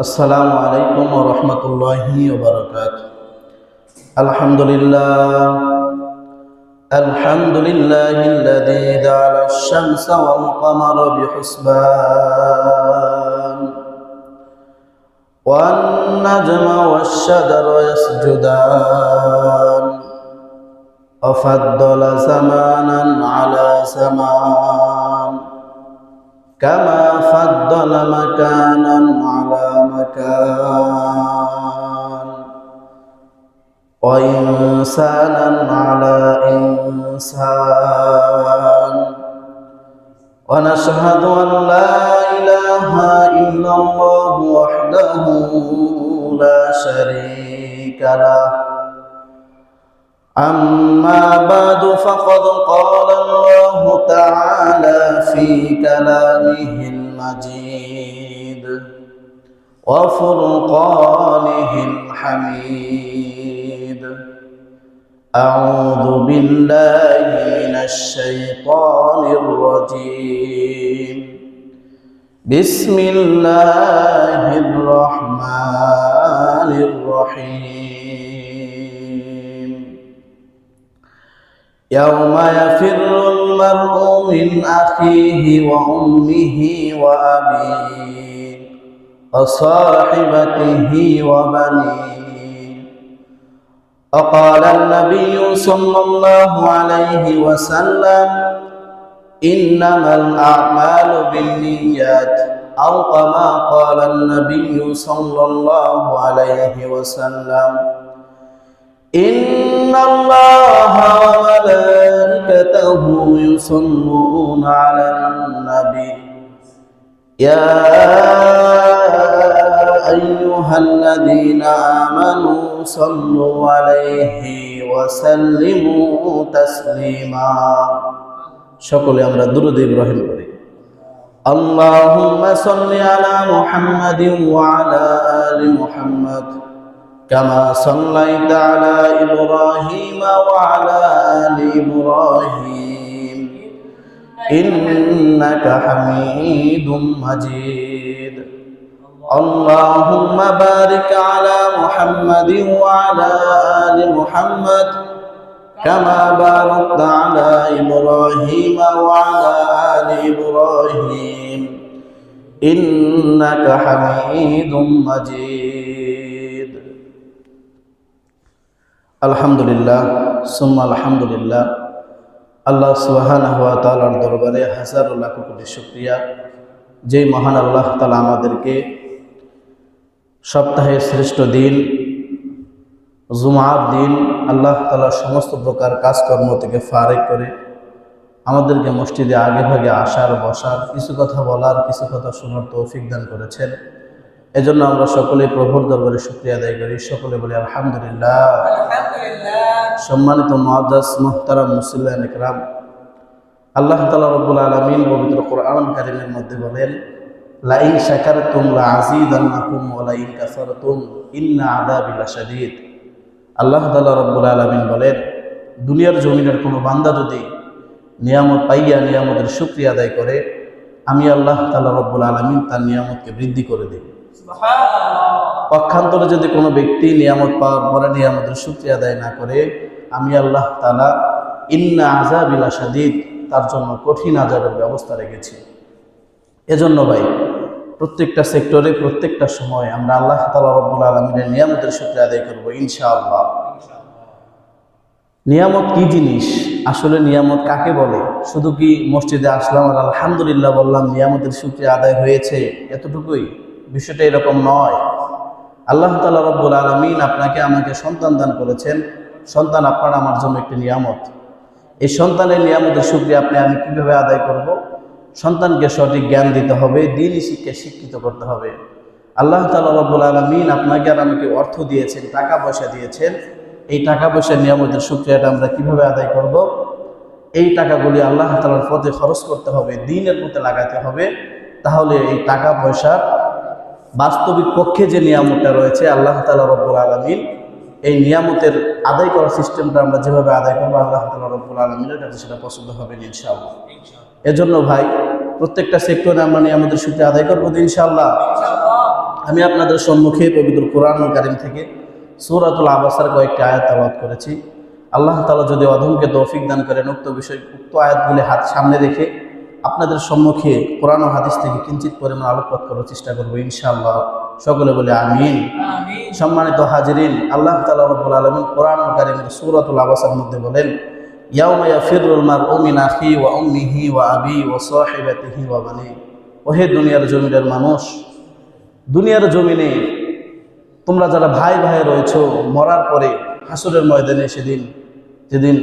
আসসালামু আলাইকুম ওয়া রাহমাতুল্লাহি ওয়া বারাকাতুহু। আলহামদুলিল্লাহিল্লাযী জা'আলা আশ-শামসা ওয়াল কামারা বিহুসবান ওয়ান নাজমা ওয়াশ-শাজারা ইয়াসজুদান ওয়া ফাদ্দালা জামানান আলা জামান كما فضل مكانا على مكان وإنسانا على إنسان ونشهد أن لا إله إلا الله وحده لا شريك له. أما بعد فقد قال الله تعالى في كلامه المجيد وفرقانه الحميد. أعوذ بالله من الشيطان الرجيم. بسم الله الرحمن الرحيم. يوم يفر المرء من أخيه وأمه وأبيه وصاحبته وبنيه. وقال النبي صلى الله عليه وسلم إنما الأعمال بالنيات أو كما قال النبي صلى الله عليه وسلم إن الله وملائكته يصلون على النبي يا أيها الذين آمنوا صلوا عليه وسلموا تسليما. সকলে আমরা দুরূদ ইব্রাহিম পড়ি। আল্লাহুম্মা সাল্লি আলা মুহাম্মাদিন ওয়া আলা আলি মুহাম্মাদ كما صليت على إبراهيم وعلى آل إبراهيم إنك حميد مجيد. اللهم بارك على محمد وعلى آل محمد كما باركت على إبراهيم وعلى آل إبراهيم إنك حميد مجيد. আলহামদুলিল্লাহ সুম্মা আলহামদুলিল্লাহ। আল্লাহ সুবহানাহু ওয়া তাআলার দরবারে হাজার লাখ কোটি শুকরিয়া, যেই মহান আল্লাহ তাআলা আমাদেরকে সপ্তাহের শ্রেষ্ঠ দিন জুমার দিন আল্লাহ তাআলার সমস্ত প্রকার কাজকর্ম থেকে ফারেক করে আমাদেরকে মসজিদে আগে ভাগে আসার বসার, কিছু কথা বলার, কিছু কথা শোনার তৌফিক দান করেছেন। এজন্য আমরা সকলে প্রভুর দরবারে শুকরিয়া আদায় করি, সকলে বলি আলহামদুলিল্লাহ। সম্মানিত মুআজ্জাজ মুহতারাম মুসল্লিয়ান ইকরাম, আল্লাহ তাআলা রব্বুল আলামিন পবিত্র কোরআন কারীমের মধ্যে বলেন লাইন শাকারতুম লাযীদান্নাকুম ওয়া লাইন কাফারতুম ইন্না আযাবি লাশাদীদ। আল্লাহ তাআলা রব্বুল আলামিন বলেন, দুনিয়ার জমিনের কোনো বান্দা যদি নিয়ামত পাইয়া নিয়ামতের শুকরিয়া আদায় করে, আমি আল্লাহ তাআলা রব্বুল আলামিন তার নিয়ামতকে বৃদ্ধি করে দেব। পক্ষান্তরে যদি কোনো ব্যক্তি নিয়ামত পাওয়ার পরে নিয়ামতের শুকরিয়া আদায় না করে, আমি আল্লাহ তাআলা ইন্না আযাবি লাশাদীদ, তার জন্য কঠিন আযাবের ব্যবস্থা রেখেছি। এজন্য ভাই, প্রত্যেকটা সেক্টরে প্রত্যেকটা সময় আমরা আল্লাহ তাআলা রব্বুল আলামিনের নিয়ামতের শুকরিয়া আদায় করব ইনশাআল্লাহ। নিয়ামত কি জিনিস, আসলে নিয়ামত কাকে বলে? শুধু কি মসজিদে আসলাম আর আলহামদুলিল্লাহ বললাম নিয়ামতের শুকরিয়া আদায় হয়েছে, এতটুকুই? বিষয়টা এরকম নয়। আল্লাহ তাআলা রব্বুল আলামিন আপনাকে আমাকে সন্তান দান করেছেন। সন্তান আপনার আমার জন্য একটি নিয়ামত। এই সন্তানের নিয়ামতের শুকরিয়া আমি কিভাবে আদায় করব? সন্তানকে সঠিক জ্ঞান দিতে হবে, দ্বীনি শিক্ষায় শিক্ষিত করতে হবে। আল্লাহ তাআলা রব্বুল আলামিন আপনাকে আর আমাকে অর্থ দিয়েছেন, টাকা পয়সা দিয়েছেন। এই টাকা পয়সার নিয়ামতের শুকরিয়াটা আমরা কিভাবে আদায় করব? এই টাকাগুলি আল্লাহ তাআলার পথে খরচ করতে হবে, দ্বীনের পথে লাগাতে হবে। তাহলে এই টাকা পয়সার বাস্তবিক পক্ষে যে নিয়ামতটা রয়েছে আল্লাহ তাআলা রব্বুল আলামিন এই নিয়ামতের আদায় করার সিস্টেমটা আমরা যেভাবে আদায় করবো আল্লাহ তাআলা রব্বুল আলামিনের কাছে সেটা পছন্দ হবে ইনশাআল্লাহ। এজন্য ভাই প্রত্যেকটা সেক্টরে আমরা নিয়ামতের শুকরিয়া আদায় করবো ইনশাআল্লাহ। আমি আপনাদের সম্মুখে পবিত্র কোরআনুল কারীম থেকে সূরাতুল আবাসার কয়েকটি আয়াত তেলাওয়াত করেছি। আল্লাহ তাআলা যদি অধমকে তৌফিক দান করেন, উক্ত আয়াতগুলি হাত সামনে রেখে আপনাদের সম্মুখে কোরআন ও হাদিস থেকে কিঞ্চিত পরিমাণ আলোকপাত করার চেষ্টা করবো ইনশাআল্লাহ। সকলে বলে আমিন। সম্মানিত হাজিরিন, আল্লাহ তাআলা রব্বুল আলামিন কোরআনুল কারীমের সূরাতুল আবাসার মধ্যে বলেন, ইয়াউমা ইয়াফিরুল মারউ মিন আখি ওয়া উম্মিহি ওয়া আবি ওয়া সাহিবাতিহি ওয়া বানি। ওহে দুনিয়ার জমিনের মানুষ, দুনিয়ার জমিনে তোমরা যারা ভাই ভাই রয়েছো, মরার পরে হাসরের ময়দানে যেদিন